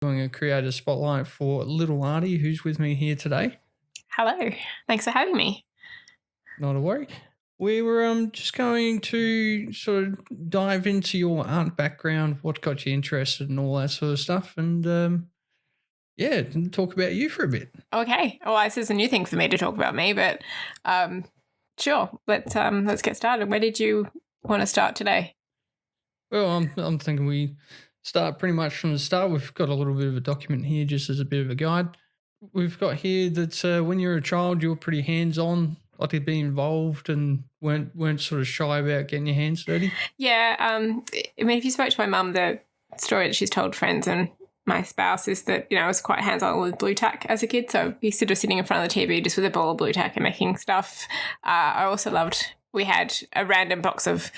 Doing a creator spotlight for Little Arty, who's with me here today. Hello. Thanks for having me. Not a worry. We were just going to sort of dive into your art background, what got you interested and all that sort of stuff, and talk about you for a bit. Okay. Well, this is a new thing for me to talk about me, but sure. Let's get started. Where did you want to start today? Well, I'm thinking we start pretty much from the start. We've got a little bit of a document here just as a bit of a guide. We've got here that when you were a child, you were pretty hands-on, like to be involved and weren't sort of shy about getting your hands dirty. Yeah. I mean, if you spoke to my mum, the story that she's told friends and my spouse is that, I was quite hands-on with blue tack as a kid. So we sort of sitting in front of the TV just with a ball of blue tack and making stuff. I also loved, we had a random box of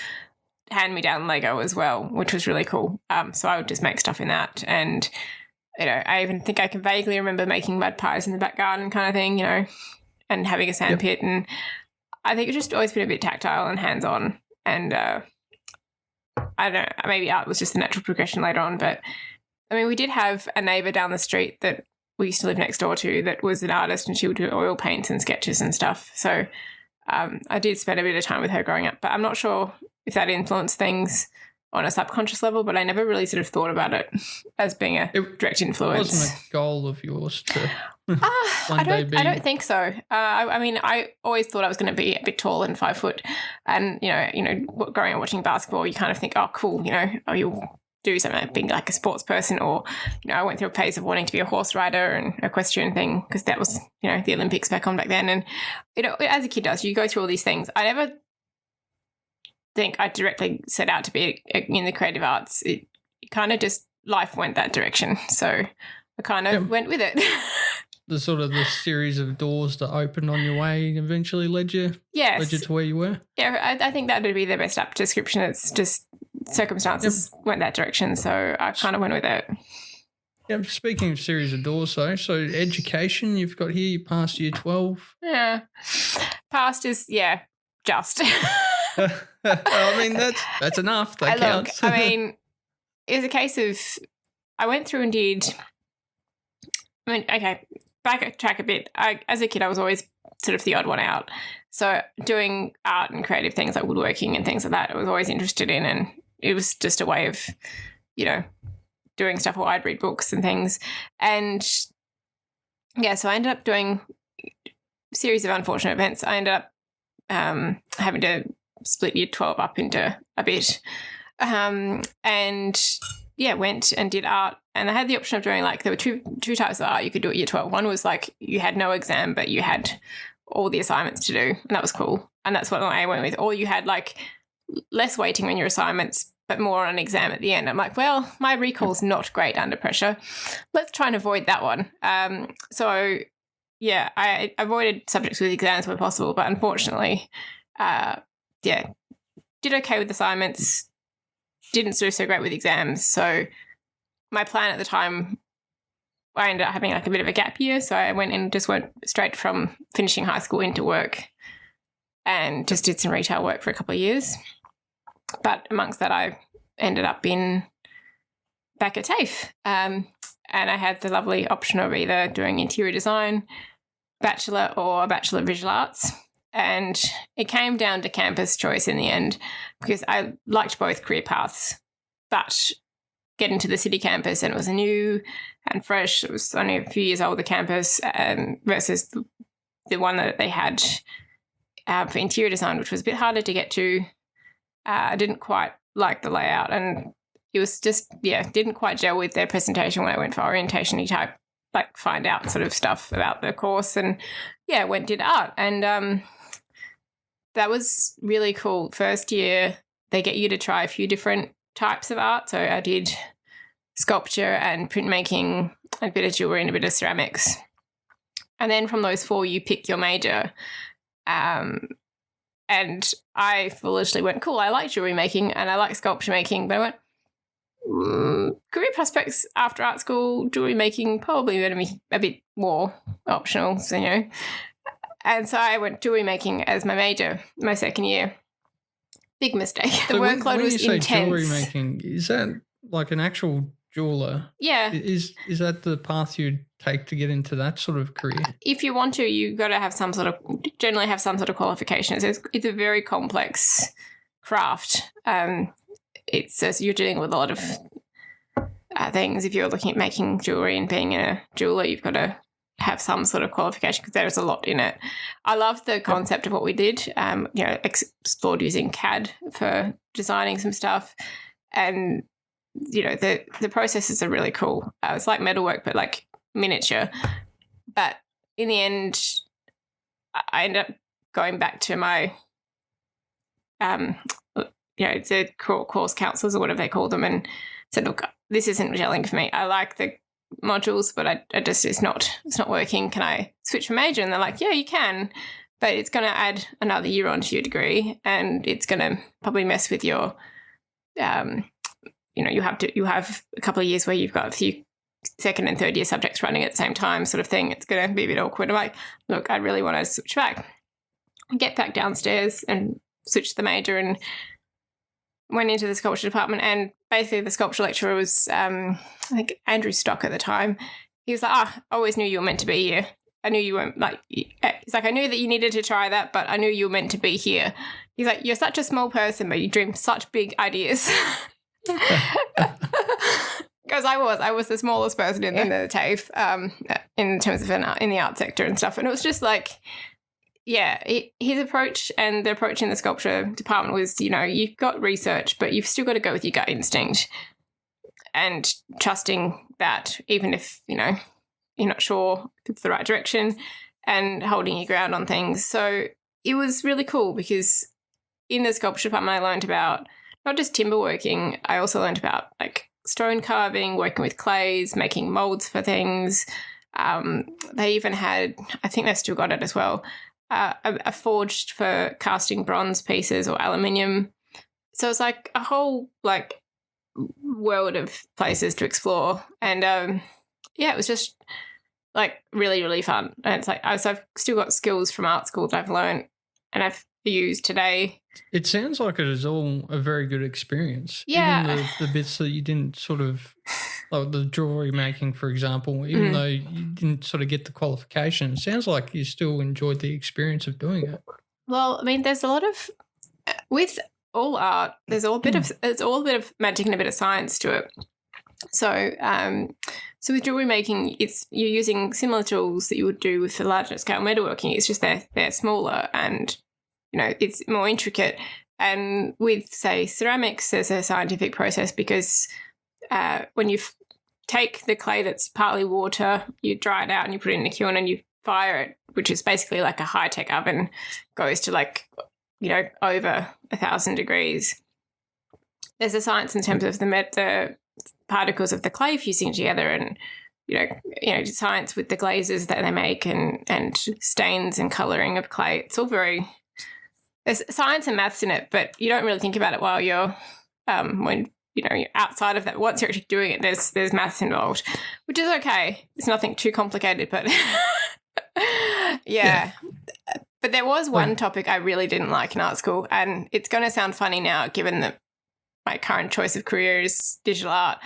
hand-me-down Lego as well, which was really cool. So I would just make stuff in that. And, I even think I can vaguely remember making mud pies in the back garden kind of thing, and having a sand pit. And I think it's just always been a bit tactile and hands-on. And I don't know, maybe art was just a natural progression later on. But, I mean, we did have a neighbour down the street that we used to live next door to that was an artist, and she would do oil paints and sketches and stuff. So I did spend a bit of time with her growing up. But I'm not sure if that influenced things on a subconscious level, but I never really sort of thought about it as being a direct influence. It wasn't a goal of yours to I don't think so. I mean, I always thought I was going to be a bit taller than 5 foot. And, growing up watching basketball, you kind of think, oh, cool, you'll do something like being like a sports person, or, I went through a phase of wanting to be a horse rider and equestrian thing because that was, the Olympics back then. And, as a kid does, you go through all these things. I never think I directly set out to be in the creative arts. It kind of just, life went that direction. So I kind of went with it. The series of doors that opened on your way eventually led you to where you were? Yeah, I think that would be the best apt description. It's just circumstances went that direction, so I kind of went with it. Yeah, speaking of series of doors, though, so education, you've got here, you passed year 12. Yeah. Passed is, just. I mean, that's enough. That counts. I mean, it was a case of, I went through and did, backtrack a bit. As a kid, I was always sort of the odd one out. So doing art and creative things like woodworking and things like that, I was always interested in. And it was just a way of, doing stuff where I'd read books and things. And so I ended up doing a series of unfortunate events. I ended up having to split year 12 up into a bit. Went and did art. And I had the option of doing, there were two types of art you could do at year 12. One was you had no exam, but you had all the assignments to do. And that was cool. And that's what I went with. Or you had less weighting on your assignments, but more on an exam at the end. I'm like, well, my recall's not great under pressure. Let's try and avoid that one. I avoided subjects with exams where possible, but unfortunately, did okay with assignments, didn't do so great with exams. So my plan at the time, I ended up having a bit of a gap year. So I went straight from finishing high school into work and just did some retail work for a couple of years. But amongst that, I ended up back at TAFE. And I had the lovely option of either doing interior design, bachelor, or a Bachelor of Visual Arts. And it came down to campus choice in the end because I liked both career paths. But getting to the city campus, and it was a new and fresh, it was only a few years older campus versus the one that they had for interior design, which was a bit harder to get to. I didn't quite like the layout, and it was just, didn't quite gel with their presentation when I went for orientation-y type, find out sort of stuff about the course, and went did art. And that was really cool. First year, they get you to try a few different types of art. So I did sculpture and printmaking, a bit of jewellery and a bit of ceramics. And then from those 4, you pick your major. And I foolishly went, cool, I like jewellery making and I like sculpture making. But I went, career prospects after art school, jewellery making probably going to be a bit more optional, so, And so I went jewellery making as my major, my second year. Big mistake. The workload was intense. Jewellery making, is that like an actual jeweler. Yeah. Is that the path you'd take to get into that sort of career? If you want to, you've got to generally have some sort of qualification. So it's a very complex craft. You're dealing with a lot of things. If you're looking at making jewellery and being a jeweler, you've got to have some sort of qualification because there's a lot in it. I love the concept of what we did. Explored using CAD for designing some stuff, and the processes are really cool. It's like metalwork, but like miniature. But in the end, I ended up going back to my, the course counselors or whatever they call them, and said, look, this isn't gelling for me. I like the modules, but it's not working. Can I switch for major? And they're like, yeah, you can, but it's going to add another year onto your degree, and it's going to probably mess with your, you have a couple of years where you've got a few second and third year subjects running at the same time, sort of thing. It's going to be a bit awkward. I'm like, look, I really want to switch back. Get back downstairs and switch the major, and went into the sculpture department. And basically the sculpture lecturer was, I think, Andrew Stock at the time. He was like, I always knew you were meant to be here. I knew you weren't it's like, I knew that you needed to try that, but I knew you were meant to be here. He's like, you're such a small person, but you dream such big ideas. Because I was the smallest person in the TAFE in terms of in the art sector and stuff. And it was just like, yeah, his approach and the approach in the sculpture department was, you've got research, but you've still got to go with your gut instinct and trusting that even if, you're not sure if it's the right direction, and holding your ground on things. So it was really cool because in the sculpture department I learned about not just timber working, I also learned about like stone carving, working with clays, making molds for things. They even had, I think they've still got it as well, a forged for casting bronze pieces or aluminium. So it's like a whole like world of places to explore. And it was just like really, really fun. And it's like, I've still got skills from art school that I've learned and I've used today. It sounds like it is all a very good experience. Yeah. Even the bits that you didn't sort of, like the jewellery making, for example, even though you didn't sort of get the qualification, it sounds like you still enjoyed the experience of doing it. Well, I mean, there's a lot of, with all art, it's all a bit of magic and a bit of science to it. So, so with jewellery making, you're using similar tools that you would do with the larger scale metalworking. It's just they're smaller and it's more intricate. And with, say, ceramics, there's a scientific process because when you take the clay that's partly water, you dry it out and you put it in a kiln and you fire it, which is basically like a high-tech oven, goes to like, over 1,000 degrees. There's a science in terms of the particles of the clay fusing together and, science with the glazes that they make and stains and colouring of clay. It's all very... There's science and maths in it, but you don't really think about it while you're you're outside of that. Once you're actually doing it, there's maths involved, which is okay. It's nothing too complicated, but yeah. But there was one topic I really didn't like in art school, and it's going to sound funny now given that my current choice of career is digital art,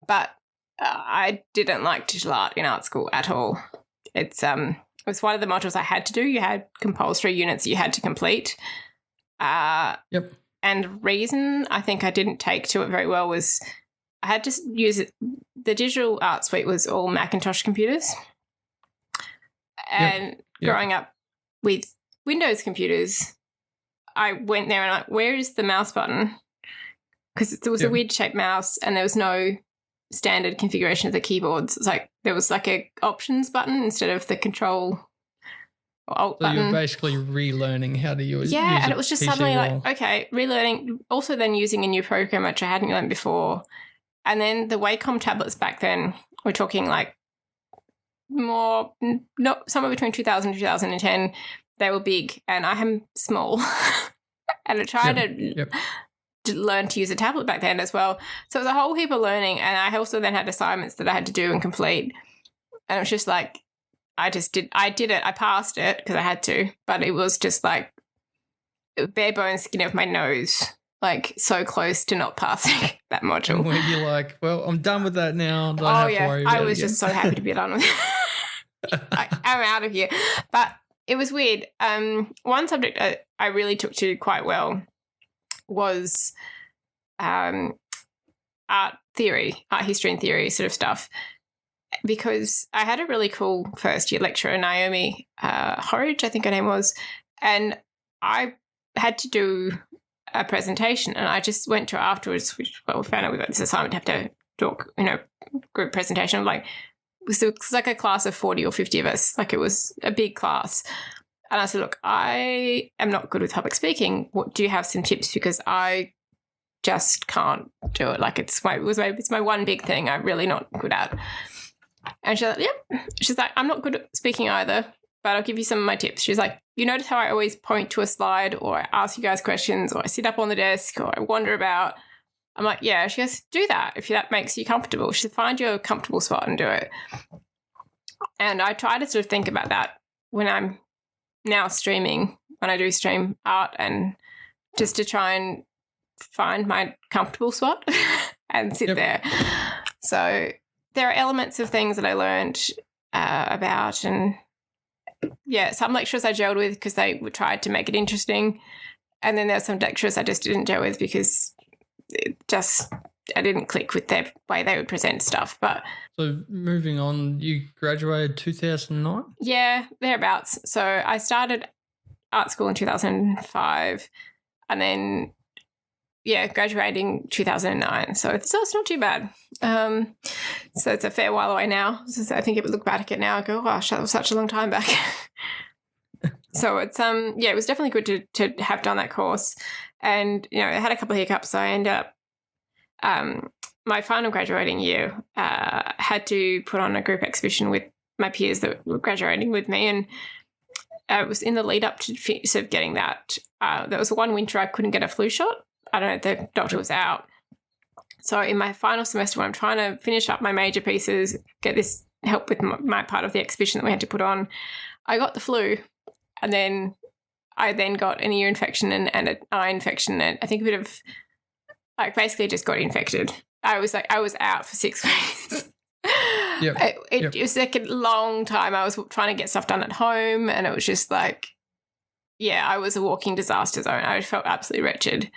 but I didn't like digital art in art school at all. It was one of the modules I had to do. You had compulsory units you had to complete. Yep. And reason I think I didn't take to it very well was I had to use it. The digital art suite was all Macintosh computers. And growing up with Windows computers, I went there and where is the mouse button? Because there was a weird shaped mouse and there was no standard configuration of the keyboards. It's like there was like a options button instead of the control or alt button. So you're basically relearning how to use and it was just PC suddenly role. like, okay, relearning, also then using a new program which I hadn't learned before. And then the Wacom tablets back then, we're talking like more, not somewhere between 2000 and 2010, they were big and I am small. And I tried to learn to use a tablet back then as well. So it was a whole heap of learning, and I also then had assignments that I had to do and complete. And it was just like, I did it. I passed it because I had to, but it was just like bare bones skin of my nose like so close to not passing that module. And where you're like, well, I'm done with that now. Don't Oh have to yeah, worry about I it was again. just so happy to be done with it. I'm out of here. But it was weird. One subject I really took to quite well was art theory, art history and theory sort of stuff, because I had a really cool first year lecturer, Naomi Horridge, I think her name was, and I had to do a presentation, and I just went to her afterwards, which, well, we found out we got this assignment to have to talk, group presentation. Like, it was like a class of 40 or 50 of us. Like, it was a big class. And I said, look, I am not good with public speaking. What do you have some tips? Because I just can't do it. Like, it's my one big thing I'm really not good at. And she's like, yeah. She's like, I'm not good at speaking either, but I'll give you some of my tips. She's like, you notice how I always point to a slide, or I ask you guys questions, or I sit up on the desk, or I wander about. I'm like, yeah. She goes, do that if that makes you comfortable. She said, find your comfortable spot and do it. And I try to sort of think about that when I'm now streaming, when I do stream art, and just to try and find my comfortable spot and sit there. So there are elements of things that I learned about, and yeah, some lecturers I gelled with because they tried to make it interesting, and then there were some lecturers I just didn't gel with because I didn't click with their way they would present stuff. But so moving on, you graduated 2009? Yeah, thereabouts. So I started art school in 2005, and then graduating 2009. So it's not too bad. So it's a fair while away now. So I think if I look back at it now, I go, gosh, that was such a long time back. So it's it was definitely good to have done that course. And I had a couple of hiccups. So I ended up my final graduating year had to put on a group exhibition with my peers that were graduating with me, and it was in the lead up to sort of getting that. There was one winter I couldn't get a flu shot. I don't know, the doctor was out. So in my final semester, when I'm trying to finish up my major pieces, get this help with my part of the exhibition that we had to put on, I got the flu, and then I got an ear infection and an eye infection, and I think a bit of, like, basically just got infected. I was out for 6 weeks. It was like a long time. I was trying to get stuff done at home, and it was just like, I was a walking disaster zone. I felt absolutely wretched.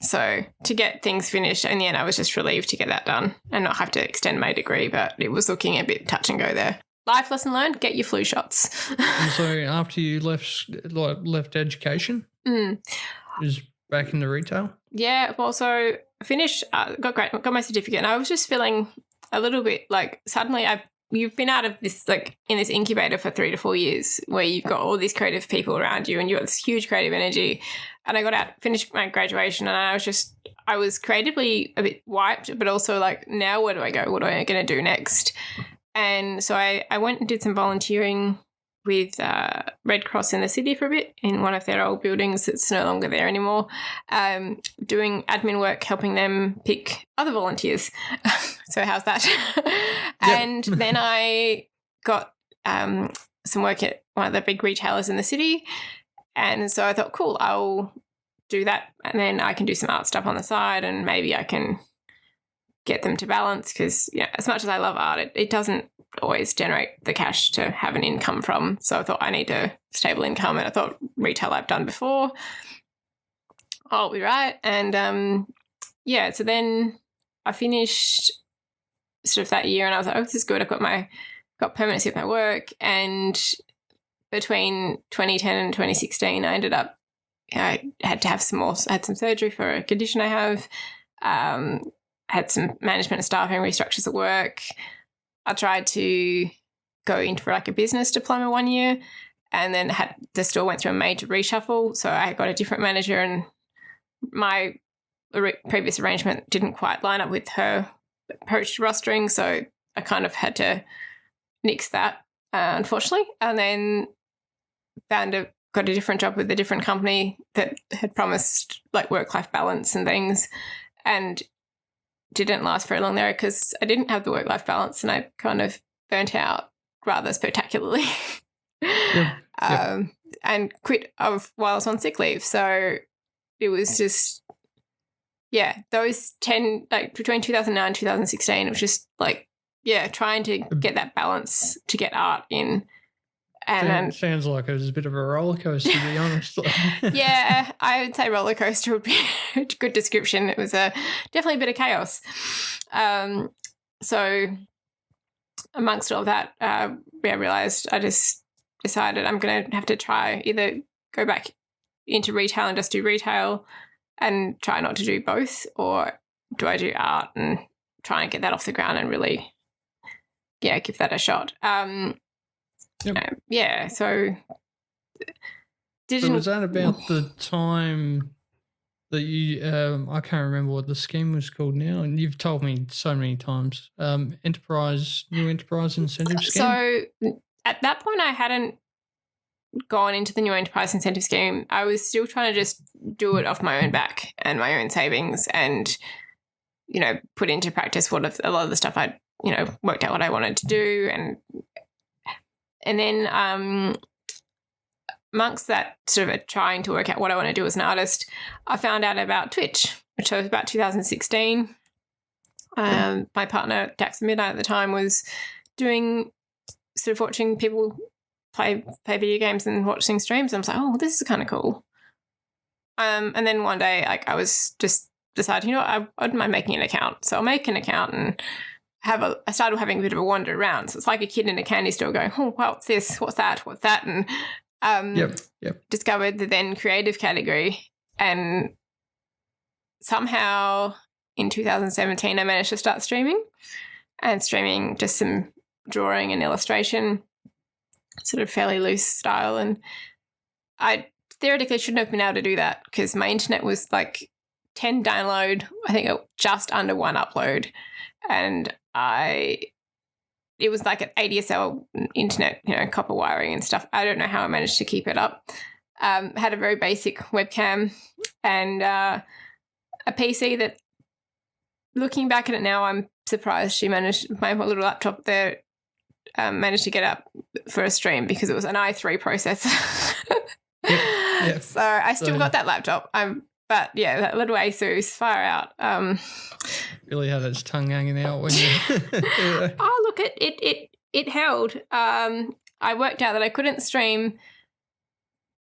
So to get things finished, in the end, I was just relieved to get that done and not have to extend my degree, but it was looking a bit touch and go there. Life lesson learned, get your flu shots. And so after you left education, was back into retail? Yeah, well, so I finished, got my certificate, and I was just feeling a little bit like suddenly you've been out of this, like, in this incubator for 3 to 4 years where you've got all these creative people around you and you've got this huge creative energy. And I got out, finished my graduation, and I was creatively a bit wiped, but also like, now where do I go? What am I going to do next? And so I went and did some volunteering with Red Cross in the city for a bit in one of their old buildings that's no longer there anymore, doing admin work, helping them pick other volunteers. So how's that? And then I got some work at one of the big retailers in the city. And so I thought, cool, I'll do that, and then I can do some art stuff on the side, and maybe I can get them to balance, because as much as I love art, it doesn't always generate the cash to have an income from. So I thought I need a stable income, and I thought retail I've done before, I'll be right. And so then I finished sort of that year, and I was like, oh, this is good. I've got permanency with my work. And between 2010 and 2016, I ended up, I had to have I had some surgery for a condition I have. Had some management and staffing restructures at work. I tried to go into like a business diploma 1 year, and then the store went through a major reshuffle. So I got a different manager, and my previous arrangement didn't quite line up with her approach to rostering. So I kind of had to nix that, unfortunately. And then got a different job with a different company that had promised like work-life balance and things, and didn't last very long there because I didn't have the work-life balance, and I kind of burnt out rather spectacularly. And quit while I was on sick leave. So it was just, those 10, like between 2009 and 2016, it was just like, trying to get that balance to get art in. And sounds like it was a bit of a roller coaster, to be honest. yeah, I would say roller coaster would be a good description. It was definitely a bit of chaos. So amongst all of that, I realised I just decided I'm going to have to try either go back into retail and just do retail and try not to do both, or do I do art and try and get that off the ground and really, give that a shot. So was that about the time that you I can't remember what the scheme was called now, and you've told me so many times, new enterprise incentive scheme? So at that point I hadn't gone into the new enterprise incentive scheme. I was still trying to just do it off my own back and my own savings, and put into practice a lot of the stuff I'd worked out what I wanted to do. And then amongst that sort of trying to work out what I want to do as an artist, I found out about Twitch, which was about 2016. My partner, Jackson Midnight at the time, was doing sort of watching people play video games and watching streams. And I was like, oh, this is kind of cool. And then one day, like, I was just deciding, I wouldn't mind making an account. So I'll make an account and I started having a bit of a wander around. So it's like a kid in a candy store going, oh, well, what's this? What's that? What's that? And discovered the then creative category. And somehow in 2017, I managed to start streaming just some drawing and illustration, sort of fairly loose style. And I theoretically shouldn't have been able to do that because my internet was like 10 download, I think just under 1 upload. And it was like an ADSL internet, copper wiring and stuff. I don't know how I managed to keep it up. Had a very basic webcam and a PC that, looking back at it now, I'm surprised my little laptop there managed to get up for a stream because it was an i3 processor. Yep. So I still got that laptop. But yeah, that little Asus, far out. Really had its tongue hanging out when you. Oh, look, it held. I worked out that I couldn't stream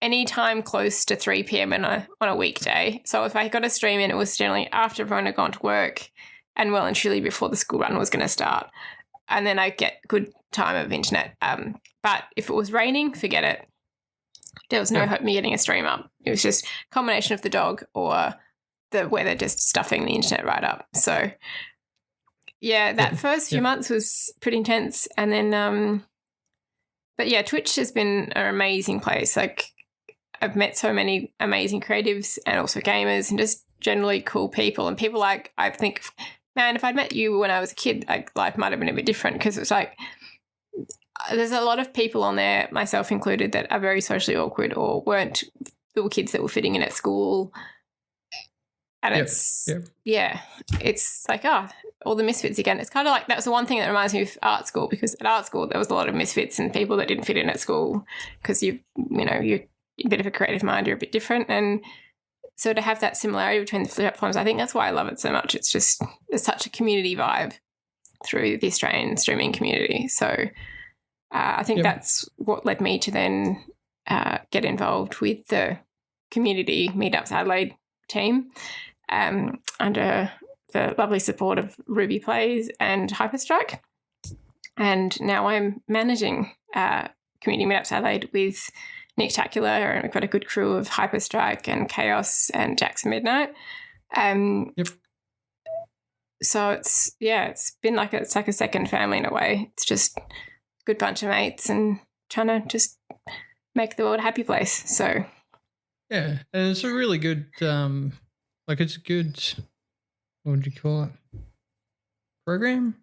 any time close to 3 p.m. on a weekday. So if I got a stream in, it was generally after everyone had gone to work and well and truly before the school run was going to start. And then I get good time of internet. But if it was raining, forget it. There was no hope of me getting a stream up. It was just a combination of the dog or the weather just stuffing the internet right up. So, yeah, that first few months was pretty intense. And then, but yeah, Twitch has been an amazing place. Like, I've met so many amazing creatives and also gamers and just generally cool people. And people like, I think, man, if I'd met you when I was a kid, like, life might have been a bit different because it's like, there's a lot of people on there, myself included, that are very socially awkward or weren't little kids that were fitting in at school. And it's like, all the misfits again. It's kind of like, that's the one thing that reminds me of art school, because at art school there was a lot of misfits and people that didn't fit in at school because you're a bit of a creative mind, you're a bit different. And so to have that similarity between the platforms, I think that's why I love it so much. It's just, there's such a community vibe through the Australian streaming community. So I think that's what led me to then get involved with the community Meetups Adelaide team under the lovely support of Ruby Plays and Hyperstrike. And now I'm managing Community Meetups Adelaide with Nick Tacular, and we've got a good crew of Hyperstrike and Chaos and Jackson Midnight. So it's been like it's like a second family in a way. It's just a good bunch of mates and trying to just make the world a happy place. So yeah, and it's a really good it's a good, what would you call it, program,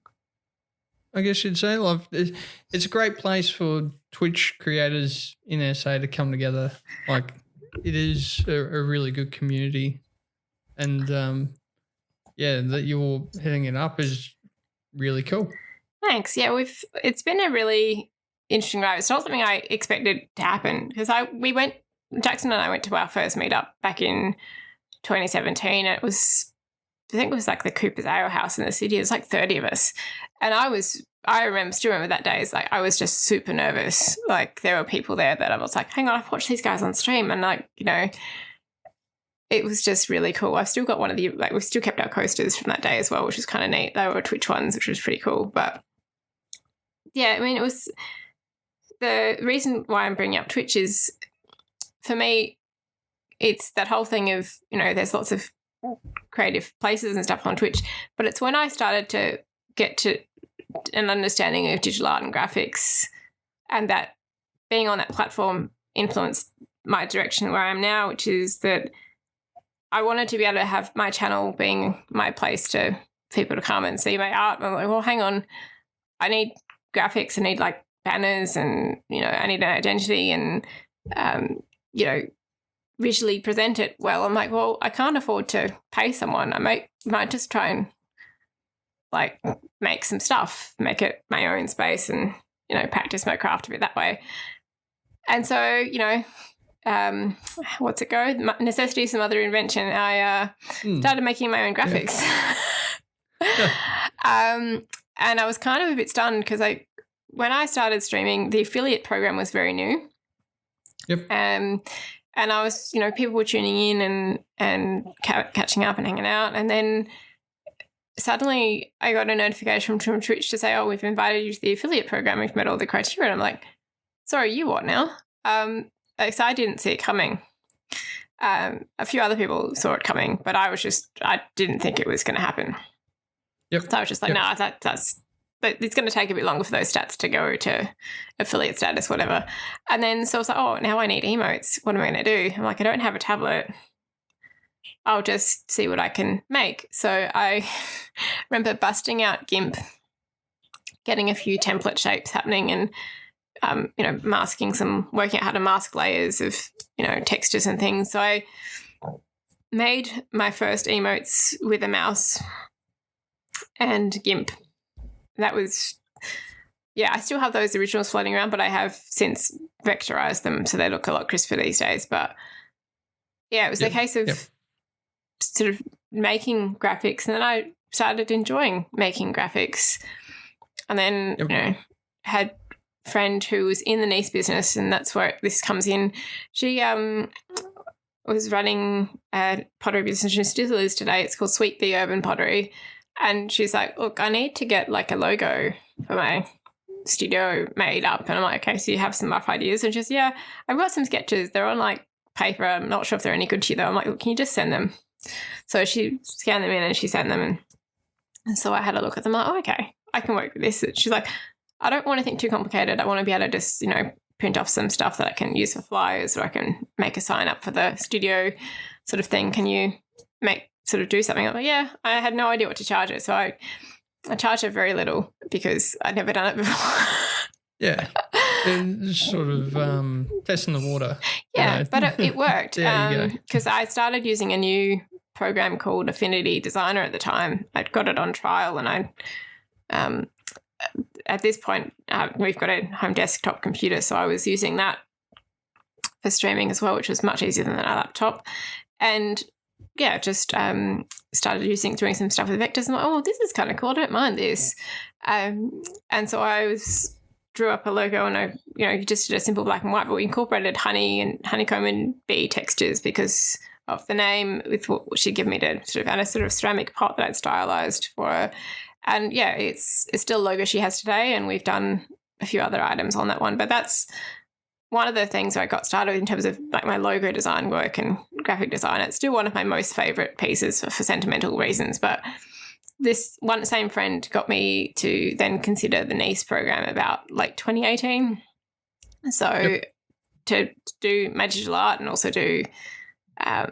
I guess you'd say. Like, it's a great place for Twitch creators in SA to come together. Like, it is a really good community, and that you're heading it up is really cool. Thanks. Yeah, it's been a really interesting ride. It's not something I expected to happen because Jackson and I went to our first meetup back in 2017. I think it was like the Cooper's Ale House in the city. It was like 30 of us. And still remember that day. It's like I was just super nervous. Like there were people there that I was like, hang on, I've watched these guys on stream. And like, it was just really cool. I've still got one of we've still kept our coasters from that day as well, which was kind of neat. They were Twitch ones, which was pretty cool. But yeah, I mean, it was the reason why I'm bringing up Twitch is for me, it's that whole thing of, there's lots of creative places and stuff on Twitch, but it's when I started to get to an understanding of digital art and graphics, and that being on that platform influenced my direction where I am now, which is that I wanted to be able to have my channel being my place to people to come and see my art. And I'm like, well, hang on, I need graphics, I need like banners, and I need an identity, and visually present it well. I'm like, well, I can't afford to pay someone. I might just try and like make some stuff, make it my own space, and practice my craft a bit that way. And so what's it go? Necessity is some other invention. I started making my own graphics. And I was kind of a bit stunned because when I started streaming, the affiliate program was very new. Yep. And I was, people were tuning in and catching up and hanging out. And then suddenly I got a notification from Twitch to say, oh, we've invited you to the affiliate program. We've met all the criteria. And I'm like, sorry, you what now? So I didn't see it coming. A few other people saw it coming, but I didn't think it was going to happen. Yep. So I was just like, no, but it's going to take a bit longer for those stats to go to affiliate status, whatever. And then so I was like, oh, now I need emotes. What am I going to do? I'm like, I don't have a tablet. I'll just see what I can make. So I remember busting out GIMP, getting a few template shapes happening, and working out how to mask layers of textures and things. So I made my first emotes with a mouse and GIMP. That was, I still have those originals floating around, but I have since vectorized them so they look a lot crisper these days. But yeah, it was a case of sort of making graphics, and then I started enjoying making graphics. And then, had a friend who was in the niece business, and that's where this comes in. She was running a pottery business, she still is today. It's called Sweet the Urban Pottery. And she's like, look, I need to get like a logo for my studio made up. And I'm like, okay, so you have some rough ideas? And she's, yeah, I've got some sketches. They're on like paper. I'm not sure if they're any good to you though. I'm like, look, can you just send them? So she scanned them in and she sent them. And so I had a look at them. I'm like, oh, okay, I can work with this. She's like, I don't want anything too complicated. I want to be able to just, print off some stuff that I can use for flyers, or I can make a sign up for the studio sort of thing. Can you do something? I'm like, yeah, I had no idea what to charge her. So I charged her very little because I'd never done it before. Yeah. Just sort of testing the water. Yeah, but it worked. There you go. Because I started using a new program called Affinity Designer at the time. I'd got it on trial, and at this point, we've got a home desktop computer, so I was using that for streaming as well, which was much easier than a laptop. And yeah, just started doing some stuff with vectors. And I'm like, oh, this is kind of cool. I don't mind this. And so I drew up a logo, and I just did a simple black and white, but we incorporated honey and honeycomb and bee textures because of the name, with what she'd given me to and a sort of ceramic pot that I'd stylized for her. And yeah, it's still a logo she has today, and we've done a few other items on that one. But that's one of the things I got started in terms of like my logo design work and graphic design. It's still one of my most favorite pieces for sentimental reasons. But this one same friend got me to then consider the niece program about like 2018. So to do my digital art and also do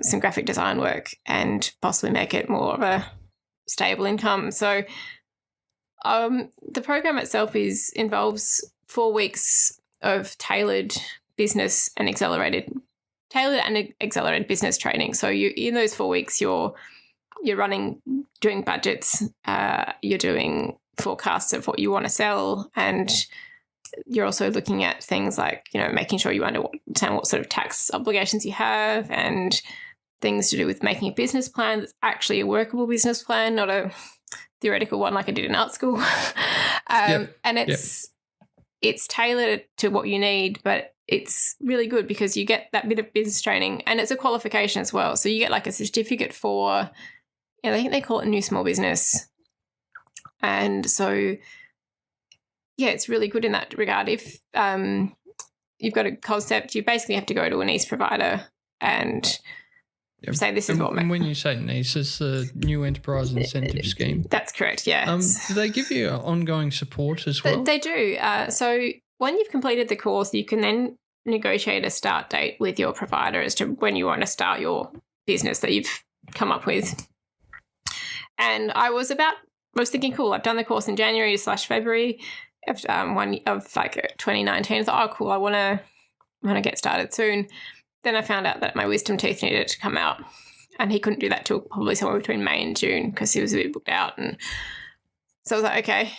some graphic design work and possibly make it more of a stable income. So the program itself involves 4 weeks of tailored and accelerated business training. So in those 4 weeks, you're doing budgets, you're doing forecasts of what you want to sell, and you're also looking at things like making sure you understand what sort of tax obligations you have, and things to do with making a business plan that's actually a workable business plan, not a theoretical one like I did in art school. And it's tailored to what you need, but it's really good because you get that bit of business training, and it's a qualification as well. So you get like a certificate for, I think they call it new small business. And so, yeah, it's really good in that regard. If you've got a concept, you basically have to go to a niche provider and say this is what. And when you say niche, it's the new enterprise incentive scheme. That's correct. Yeah. Do they give you ongoing support as well? They do. So when you've completed the course, you can then negotiate a start date with your provider as to when you want to start your business that you've come up with. And I was thinking, cool, I've done the course in January/February of 2019. I thought, oh, cool, I want to get started soon. Then I found out that my wisdom teeth needed to come out, and he couldn't do that till probably somewhere between May and June because he was a bit booked out. And so I was like, okay.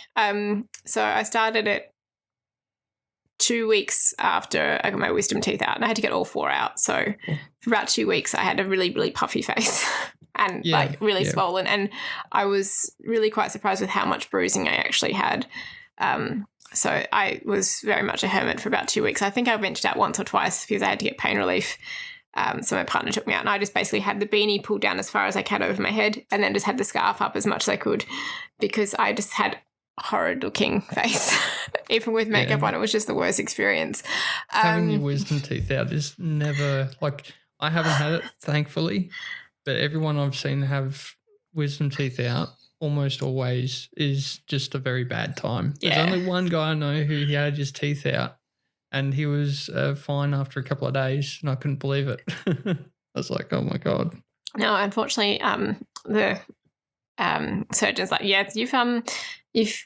So I started it 2 weeks after I got my wisdom teeth out, and I had to get all 4 out. So for about 2 weeks, I had a really, really puffy face and really swollen. And I was really quite surprised with how much bruising I actually had. So I was very much a hermit for about 2 weeks. I think I ventured out once or twice because I had to get pain relief. So my partner took me out, and I just basically had the beanie pulled down as far as I can over my head, and then just had the scarf up as much as I could because I just had a horrid looking face. Even with makeup on, it was just the worst experience. Having your wisdom teeth out is never, like, I haven't had it, thankfully, but everyone I've seen have wisdom teeth out almost always is just a very bad time. There's only one guy I know who he had his teeth out and he was fine after a couple of days, and I couldn't believe it. I was like, oh my God. No, unfortunately, the surgeon's like, yeah, you've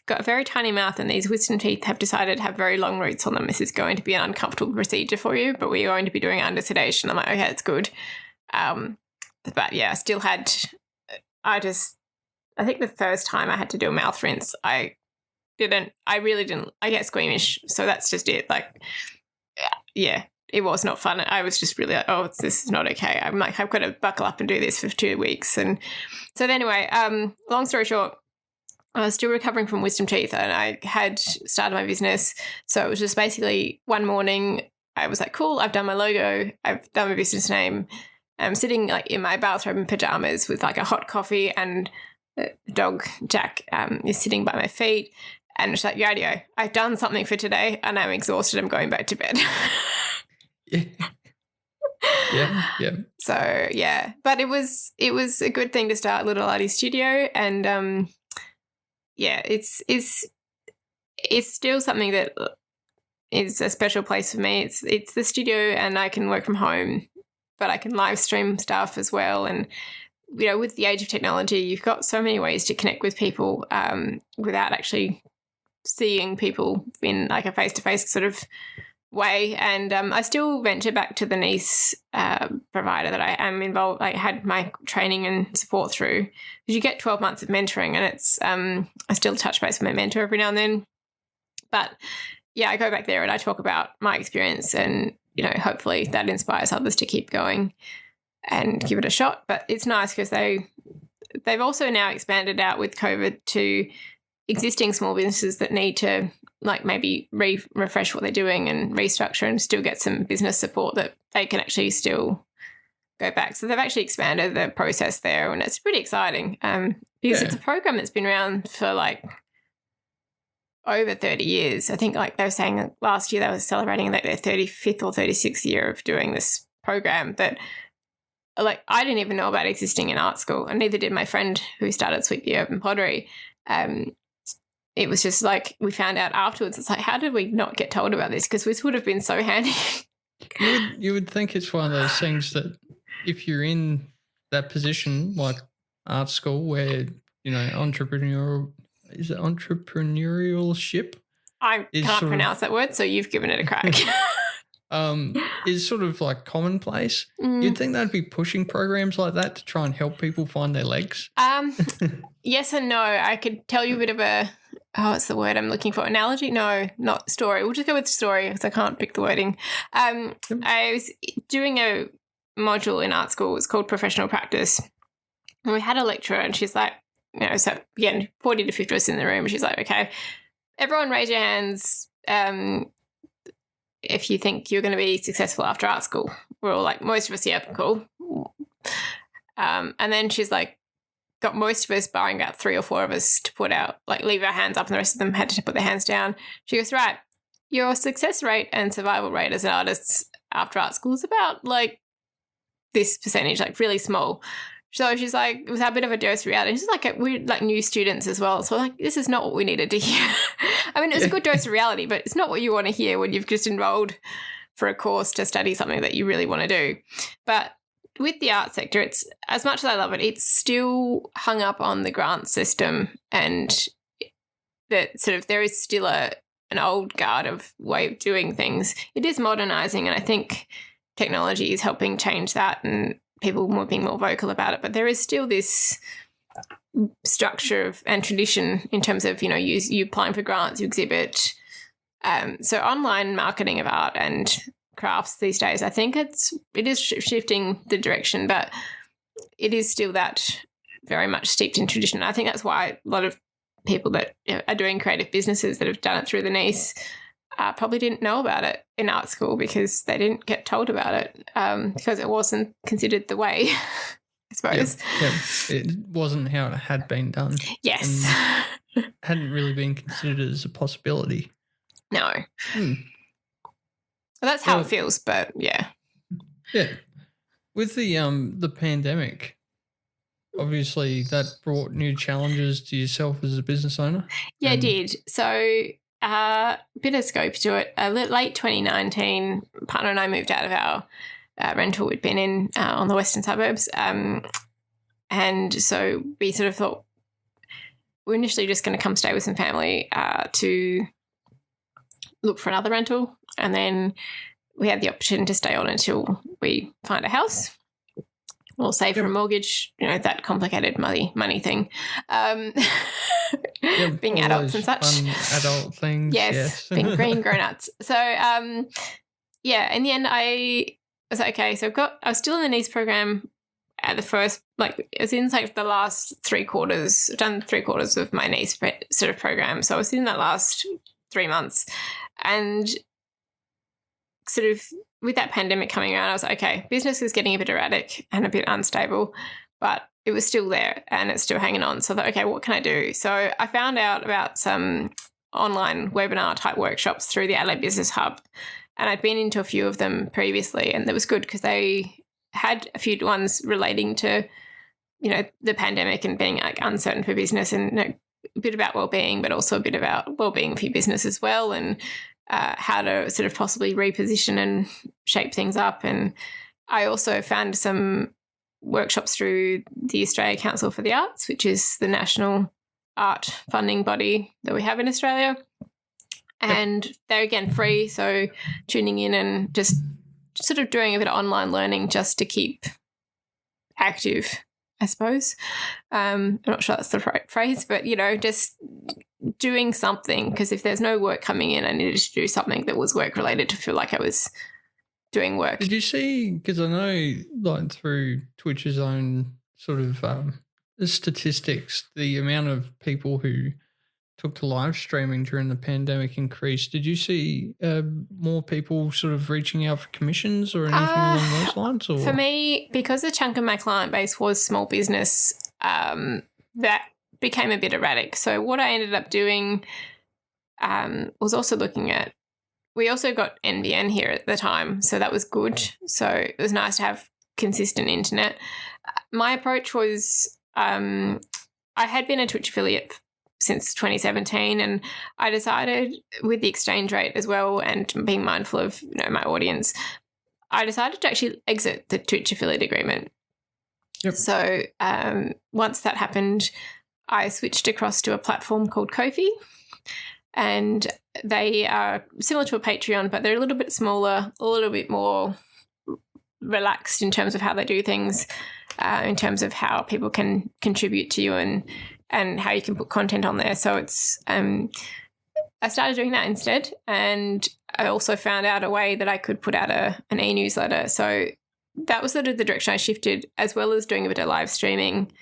got a very tiny mouth and these wisdom teeth have decided to have very long roots on them. This is going to be an uncomfortable procedure for you, but we're going to be doing it under sedation. I'm like, okay, that's good. But yeah, I still had, I think the first time I had to do a mouth rinse, I really didn't, I get squeamish. So that's just it. Like, yeah, it was not fun. I was just really like, oh, this is not okay. I'm like, I've got to buckle up and do this for 2 weeks. And so anyway, long story short, I was still recovering from wisdom teeth and I had started my business. So it was just basically one morning I was like, cool, I've done my logo, I've done my business name. I'm sitting like in my bathrobe in pajamas with like a hot coffee, and dog Jack is sitting by my feet, and it's like, radio, I've done something for today and I'm exhausted, I'm going back to bed. yeah. So yeah, but it was a good thing to start Little Arty Studio, and it's still something that is a special place for me. It's the studio, and I can work from home, but I can live stream stuff as well. And you know, with the age of technology, you've got so many ways to connect with people without actually seeing people in like a face-to-face sort of way. And I still venture back to the niche provider that I am involved, I had my training and support through, because you get 12 months of mentoring, and it's I still touch base with my mentor every now and then. But yeah, I go back there and I talk about my experience, and you know, hopefully that inspires others to keep going and give it a shot. But it's nice because they've also now expanded out with COVID to existing small businesses that need to like maybe refresh what they're doing and restructure and still get some business support, that they can actually still go back. So they've actually expanded the process there, and it's pretty exciting because it's a program that's been around for like over 30 years. I think like they were saying that last year they were celebrating like their 35th or 36th year of doing this program, that like I didn't even know about existing in art school, and neither did my friend who started Sweep the Urban Pottery. It was just like we found out afterwards. It's like, how did we not get told about this? Because this would have been so handy. You would think it's one of those things that if you're in that position, like art school, where, you know, entrepreneurship? I can't pronounce that word, so you've given it a crack. Is sort of like commonplace. You'd think they'd be pushing programs like that to try and help people find their legs. Yes and no. I could tell you a bit of a, what's the word I'm looking for? Analogy? No, not story. We'll just go with story because I can't pick the wording. I was doing a module in art school. It's called professional practice. And we had a lecturer, and she's like, so again, 40 to 50 of us in the room. She's like, okay, everyone raise your hands if you think you're going to be successful after art school. We're all like, most of us, yeah, cool. And then she's like, got most of us, barring about 3 or 4 of us, to put out, like, leave our hands up, and the rest of them had to put their hands down. She goes, right, your success rate and survival rate as an artist after art school is about, like, this percentage, like, really small. So she's like, it was a bit of a dose of reality. She's like, we're like new students as well. So like, this is not what we needed to hear. I mean, it's a good dose of reality, but it's not what you want to hear when you've just enrolled for a course to study something that you really want to do. But with the art sector, it's, as much as I love it, it's still hung up on the grant system, and that sort of there is still an old guard of way of doing things. It is modernising, and I think technology is helping change that, and people being more vocal about it. But there is still this structure and tradition in terms of, you applying for grants, you exhibit. So online marketing of art and crafts these days, I think it is shifting the direction, but it is still that very much steeped in tradition. I think that's why a lot of people that are doing creative businesses that have done it through the NEIS probably didn't know about it in art school, because they didn't get told about it, because it wasn't considered the way, I suppose. Yeah. It wasn't how it had been done. Yes. Hadn't really been considered as a possibility. No. Well, that's how it feels, but yeah. Yeah. With the pandemic, obviously that brought new challenges to yourself as a business owner. Yeah, it did. So bit of scope to it. Late 2019, partner and I moved out of our rental we'd been in on the western suburbs. And so we sort of thought we're initially just going to come stay with some family to look for another rental. And then we had the option to stay on until we find a house or save for a mortgage, that complicated money thing. Being adults and such. Fun adult things. Yes. Being green grown-ups. So, in the end I was like, okay, so I was still in the NEIS program at the first, it was in the last 3/4. I've done 3/4 of my NEIS sort of program. So I was in that last 3 months, and sort of with that pandemic coming around, I was like, okay, business is getting a bit erratic and a bit unstable, but it was still there and it's still hanging on. So I thought, okay, what can I do? So I found out about some online webinar type workshops through the Adelaide Business Hub, and I'd been into a few of them previously, and that was good because they had a few ones relating to, the pandemic and being uncertain for business, and a bit about wellbeing, but also a bit about wellbeing for your business as well, and how to sort of possibly reposition and shape things up. And I also found some workshops through the Australia Council for the Arts, which is the national art funding body that we have in Australia. And they're, again, free, so tuning in and just sort of doing a bit of online learning just to keep active, I suppose. I'm not sure that's the right phrase, but, just doing something, because if there's no work coming in, I needed to do something that was work-related to feel like I was doing work. Did you see, because I know through Twitch's own sort of statistics, the amount of people who took to live streaming during the pandemic increased. Did you see more people sort of reaching out for commissions or anything along those lines? Or? For me, because a chunk of my client base was small business, that became a bit erratic. So what I ended up doing was also looking at, we also got NBN here at the time, so that was good. So it was nice to have consistent internet. My approach was, I had been a Twitch affiliate since 2017, and I decided, with the exchange rate as well and being mindful of my audience, I decided to actually exit the Twitch affiliate agreement. Yep. So once that happened, I switched across to a platform called Kofi, and they are similar to a Patreon, but they're a little bit smaller, a little bit more relaxed in terms of how they do things, in terms of how people can contribute to you and how you can put content on there. So it's I started doing that instead, and I also found out a way that I could put out an e-newsletter. So that was sort of the direction I shifted, as well as doing a bit of live streaming.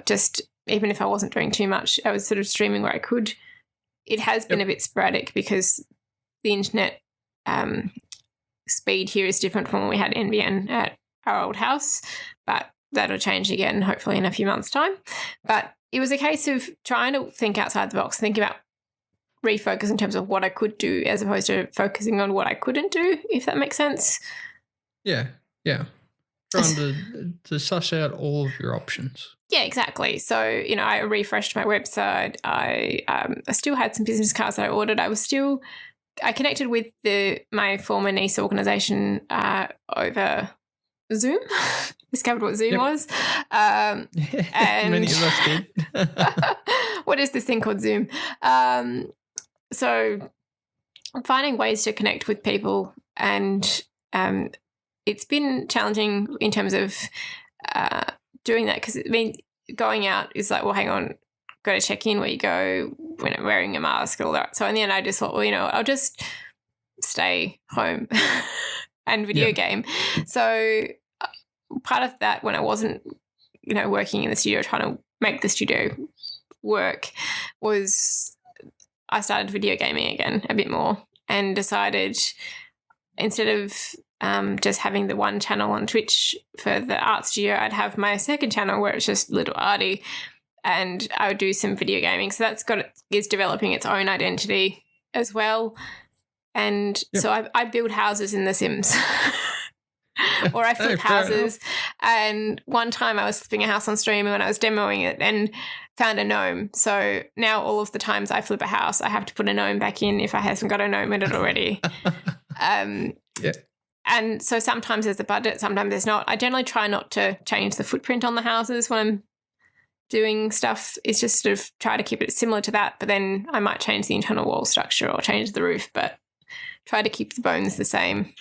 Just even if I wasn't doing too much, I was sort of streaming where I could. It has been a bit sporadic because the internet speed here is different from when we had NBN at our old house, but that'll change again hopefully in a few months' time. But it was a case of trying to think outside the box, think about refocus in terms of what I could do as opposed to focusing on what I couldn't do, if that makes sense. Yeah. Trying to suss out all of your options. Yeah, exactly. So, I refreshed my website. I still had some business cards that I ordered. I connected with my former niece organisation over Zoom. Discovered what Zoom was. And many of us did. What is this thing called Zoom? So I'm finding ways to connect with people, and it's been challenging in terms of doing that because, going out is like, well, hang on, got to check in where you go, wearing a mask and all that. So in the end, I just thought, well, I'll just stay home and video game. So part of that, when I wasn't, working in the studio trying to make the studio work, was I started video gaming again a bit more and decided instead of just having the one channel on Twitch for the art studio, I'd have my second channel where it's just Little Arty, and I would do some video gaming. So is developing its own identity as well. And so I build houses in The Sims. Or I flip houses. And one time I was flipping a house on stream when I was demoing it and found a gnome. So now all of the times I flip a house, I have to put a gnome back in if I haven't got a gnome in it already. And so sometimes there's a budget, sometimes there's not. I generally try not to change the footprint on the houses when I'm doing stuff. It's just sort of try to keep it similar to that, but then I might change the internal wall structure or change the roof, but try to keep the bones the same.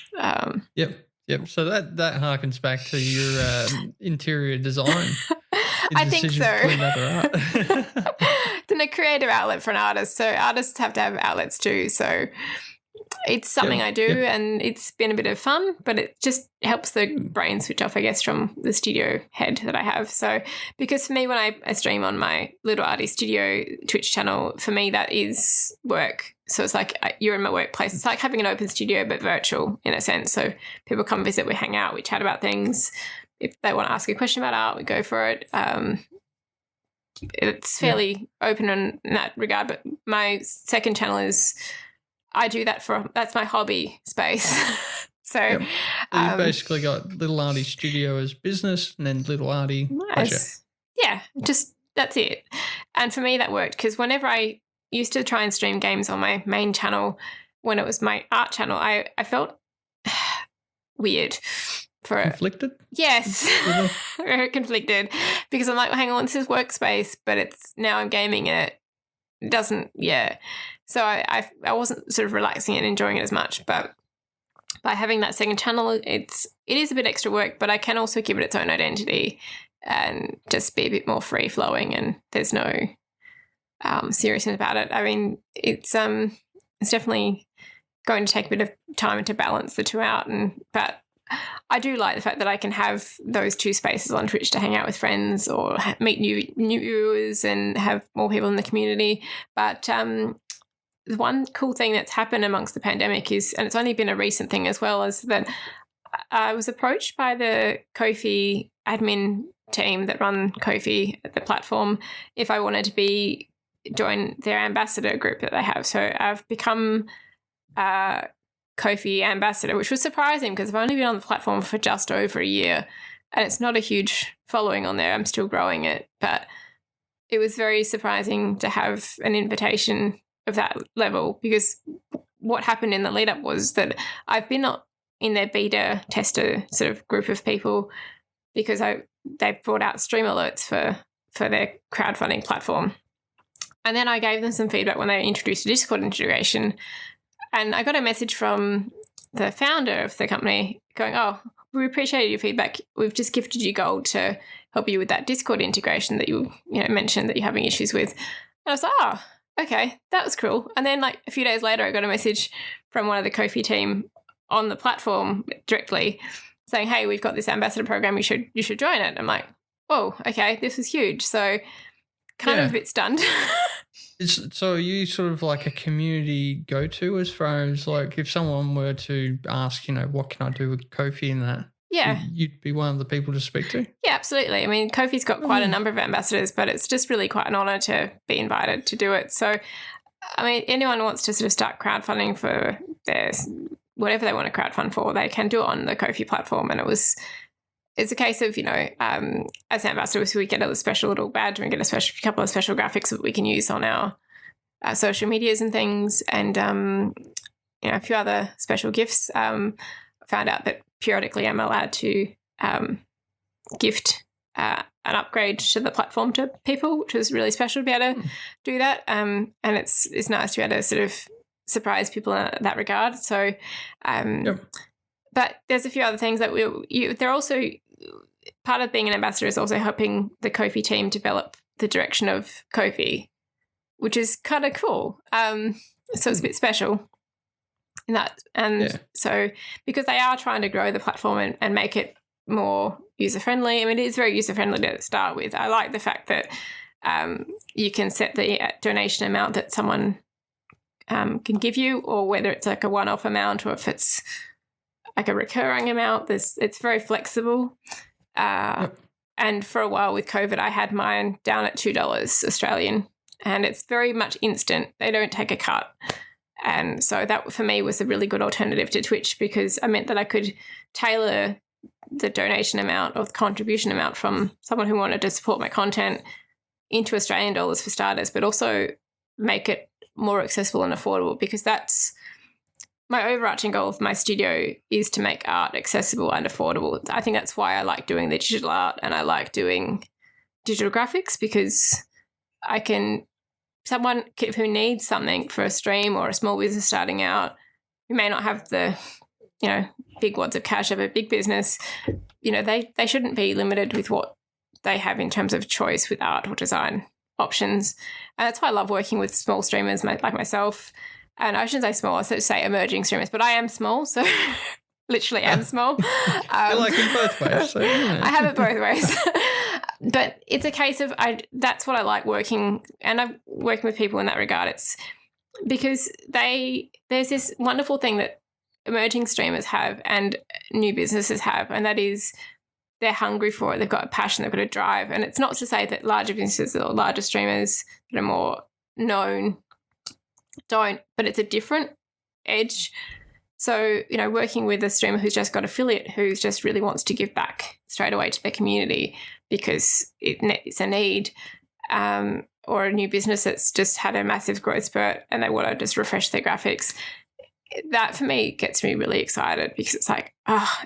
Yep. So that harkens back to your interior design. I think so. It's a creative outlet for an artist. So artists have to have outlets too. So it's something I do, and it's been a bit of fun, but it just helps the brain switch off, I guess, from the studio head that I have. So because for me, when I stream on my Little Arty Studio Twitch channel, for me that is work. So it's like you're in my workplace. It's like having an open studio but virtual in a sense. So people come visit, we hang out, we chat about things. If they want to ask a question about art, we go for it. It's fairly open in that regard. But my second channel is I do that that's my hobby space. So you basically got Little Arty Studio as business and then Little Arty pleasure. Just that's it. And for me that worked because whenever I used to try and stream games on my main channel, when it was my art channel, I felt weird. Conflicted? Yes. Very conflicted because I'm like, well, hang on, this is workspace, but now I'm gaming it. It doesn't, So I wasn't sort of relaxing and enjoying it as much, but by having that second channel, it is a bit extra work, but I can also give it its own identity and just be a bit more free flowing, and there's no seriousness about it. I mean, it's definitely going to take a bit of time to balance the two out, but I do like the fact that I can have those two spaces on Twitch to hang out with friends or meet new viewers and have more people in the community. But the one cool thing that's happened amongst the pandemic is, and it's only been a recent thing as well, is that I was approached by the Kofi admin team that run Kofi, the platform, if I wanted to join their ambassador group that they have. So I've become Kofi ambassador, which was surprising because I've only been on the platform for just over a year and it's not a huge following on there. I'm still growing it, but it was very surprising to have an invitation of that level because what happened in the lead up was that I've been in their beta tester sort of group of people because they brought out stream alerts for their crowdfunding platform. And then I gave them some feedback when they introduced a Discord integration. And I got a message from the founder of the company going, oh, we appreciate your feedback. We've just gifted you gold to help you with that Discord integration that you mentioned that you're having issues with. And I was like, oh, okay, that was cool. And then like a few days later, I got a message from one of the Kofi team on the platform directly saying, hey, we've got this ambassador program, you should join it. I'm like, oh, okay, this is huge. So kind of a bit stunned. So are you sort of like a community go-to as far as like if someone were to ask, what can I do with Kofi and that? Yeah. You'd be one of the people to speak to? Yeah, absolutely. I mean, Kofi's got quite a number of ambassadors, but it's just really quite an honour to be invited to do it. So, I mean, anyone who wants to sort of start crowdfunding for their whatever they want to crowdfund for, they can do it on the Kofi platform. And it's a case of, as ambassadors, we get a special little badge and we get a couple of special graphics that we can use on our social medias and things, and a few other special gifts. I found out that periodically I'm allowed to gift an upgrade to the platform to people, which was really special to be able to do that. And it's nice to be able to sort of surprise people in that regard. So, but there's a few other things that they're also part of being an ambassador is also helping the Kofi team develop the direction of Kofi, which is kind of cool. So it's a bit special in that. And so because they are trying to grow the platform and make it more user-friendly. I mean, it is very user-friendly to start with. I like the fact that you can set the donation amount that someone can give you, or whether it's like a one-off amount or if it's like a recurring amount. It's very flexible. And for a while with COVID, I had mine down at $2 Australian, and it's very much instant. They don't take a cut. And so that for me was a really good alternative to Twitch, because it meant that I could tailor the donation amount or the contribution amount from someone who wanted to support my content into Australian dollars for starters, but also make it more accessible and affordable, because that's my overarching goal of my studio, is to make art accessible and affordable. I think that's why I like doing the digital art and I like doing digital graphics, because someone who needs something for a stream or a small business starting out, who may not have the, big wads of cash of a big business, they shouldn't be limited with what they have in terms of choice with art or design options. And that's why I love working with small streamers like myself. And I shouldn't say small, I should say emerging streamers, but I am small, so literally am small. I like it both ways. So, I have it both ways. But it's a case of that's what I like working, and I'm working with people in that regard. It's because there's this wonderful thing that emerging streamers have and new businesses have, and that is they're hungry for it. They've got a passion, they've got a drive. And it's not to say that larger businesses or larger streamers that are more known don't, but it's a different edge. So, working with a streamer who's just got affiliate, who's just really wants to give back straight away to their community because it's a need, or a new business that's just had a massive growth spurt and they want to just refresh their graphics, that for me gets me really excited, because it's like,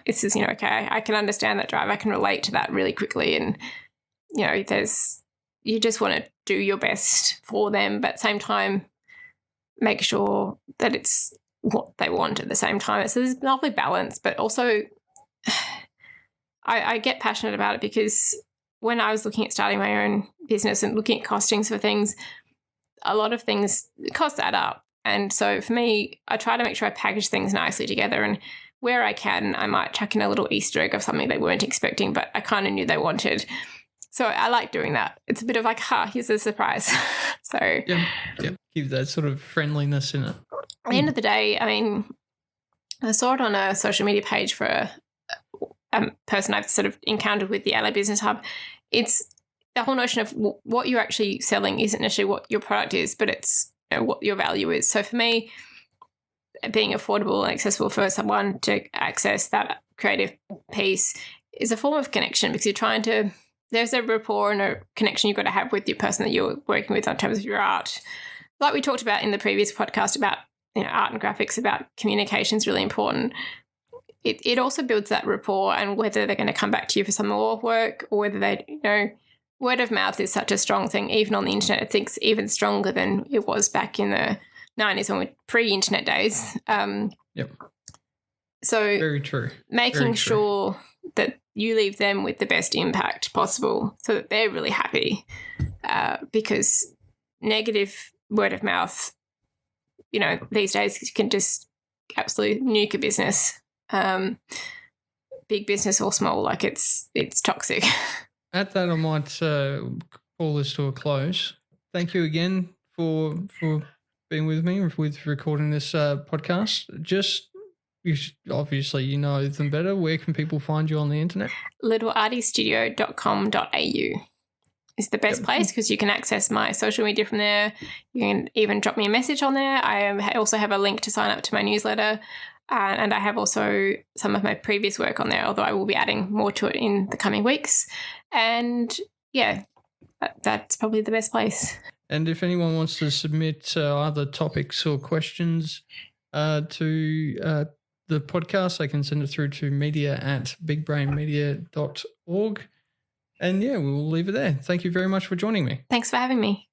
this is, okay, I can understand that drive. I can relate to that really quickly. And, you just want to do your best for them, but at the same time, make sure that it's what they want at the same time. So there's a lovely balance, but also I get passionate about it, because when I was looking at starting my own business and looking at costings for things, a lot of things, costs add up. And so for me, I try to make sure I package things nicely together, and where I can, I might chuck in a little Easter egg of something they weren't expecting, but I kind of knew they wanted. So I like doing that. It's a bit of like, here's a surprise. So yeah, give that sort of friendliness in it. At the end of the day, I mean, I saw it on a social media page for a person I've sort of encountered with the LA Business Hub. It's the whole notion of what you're actually selling isn't necessarily what your product is, but it's what your value is. So for me, being affordable and accessible for someone to access that creative piece is a form of connection, because you're trying to, there's a rapport and a connection you've got to have with your person that you're working with in terms of your art. Like we talked about in the previous podcast about art and graphics, about communication is really important. It also builds that rapport, and whether they're going to come back to you for some more work, or whether they, word of mouth is such a strong thing, even on the internet. I think it's even stronger than it was back in the 90s when pre-internet days. Yep. So very true. Making sure that you leave them with the best impact possible, so that they're really happy, because negative word of mouth, these days can just absolutely nuke a business, big business or small. Like it's toxic. At that, I might call this to a close. Thank you again for being with me with recording this podcast. Just obviously you know them better. Where can people find you on the internet? littleartystudio.com.au is the best place because you can access my social media from there. You can even drop me a message on there. I also have a link to sign up to my newsletter. And I have also some of my previous work on there, although I will be adding more to it in the coming weeks. And yeah, that's probably the best place. And if anyone wants to submit other topics or questions to the podcast, they can send it through to media@bigbrainmedia.org. And yeah, we will leave it there. Thank you very much for joining me. Thanks for having me.